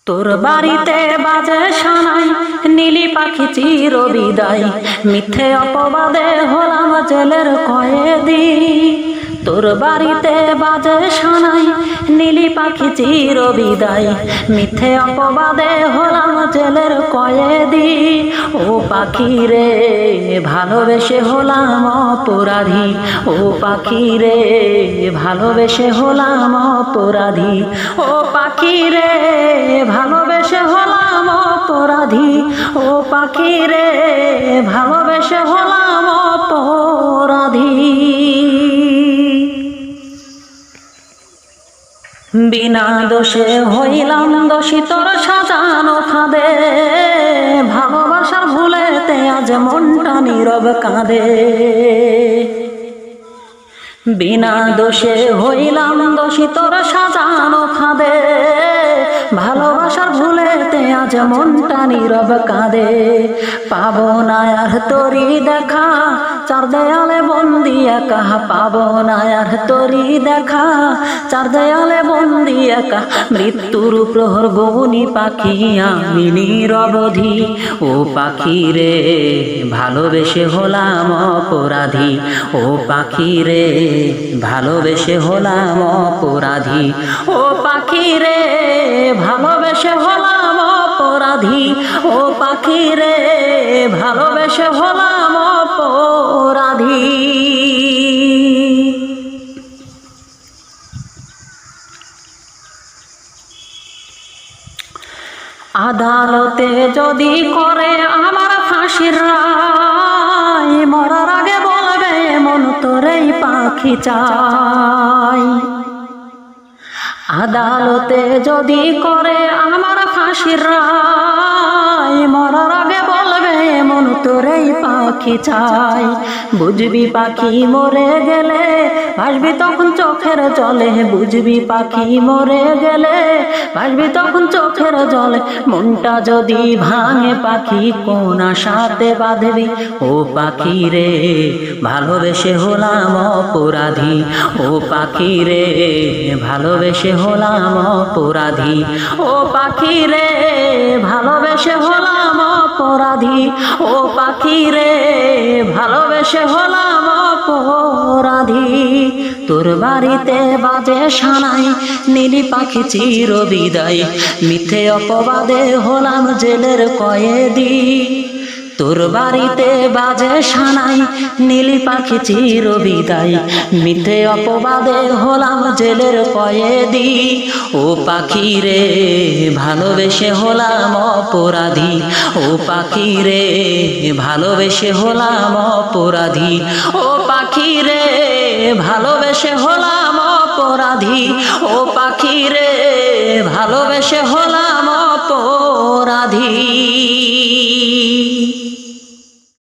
তোর বাড়িতে বাজে সানাই, নীলি পাখি চির বিদায়, মিথ্যে অপবাদে হলাম জেলের কয়েদি। তোর বাড়িতে বাজে সানাই, নীলি পাখি চির বিদায়, মিথ্যে অপবাদে হলাম জেলের কয়েদি। ও পাখি রে ভালোবেসে হলাম অপরাধী, ও পাখি রে ভালোবেসে হলাম অপরাধী, ও পাখি রে ভালোবেসে হলাম অপরাধী, ও পাখি রে ভালোবেসে হলাম অপরাধী। বিনা দোষে হইলাম দোষী তোর সাজানো ফাঁদে, ভালোবাসার ভুলেতে আজ মনটা নীরব কাঁদে। বিনা দোষে হইলাম দোষী তোর সাজানো ফাঁদে, ভালোবাসার ভুলেতে আজ মনটা নীরব কাঁদে। পাবো না আর তোরি দেখা, চার দেয়ালে বন্দি একা, পাবো না আর তোরি দেখা, চার দেয়ালে বন্দি একা। মৃত্যুর প্রহর গৌনি পাখি আমি নিরবধি, ও পাখি রে ভালোবেসে হলাম অপরাধী, ও পাখি রে ভালোবেসে হলাম অপরাধী, ও পাখি রে ভালোবেসে হলাম অপরাধী, ও পাখি রে ভালোবেসে হলাম অপরাধী। আদালতে যদি করে আমার ফাঁসির রায়, মরার আগে বলবে মন তোরেই পাখি চাই। আদালতে যদি করে আমার ফাঁসির রায়, মরার আগে বলবে মন তোরেই পাখি চাই। বুঝবি পাখি মরে গেলে ভাসবি তখন চোখের জলে, বুঝবি পাখি মরে গেলে ভাসবি তখন চোখের জলে। মনটা যদি ভাঙে পাখি কোন আশাতে বাঁধবি, ও পাখি রে ভালোবেসে হলাম অপরাধী, ও পাখি রে ভালোবেসে হলাম অপরাধী, ও পাখি রে ভালোবেসে হলাম অপরাধী, ও পাখি রে ভালোবেসে হলাম অপরাধী। তোর বাড়িতে বাজে সানাই, নীলি পাখি চির বিদায়, মিথ্যে অপবাদে হলাম জেলের কয়েদি। তোর বাড়িতে বাজে সানাই, নীলি পাখি চির বিদায়, মিথ্যে অপবাদে হলাম জেলের কয়েদি। ও পাখি রে ভালোবেসে হলাম অপরাধী, ও পাখি রে ভালোবেসে হলাম অপরাধী, ও পাখি রে ভালোবেসে হলাম অপরাধী, ও পাখি রে ভালোবেসে হলাম অপরাধী।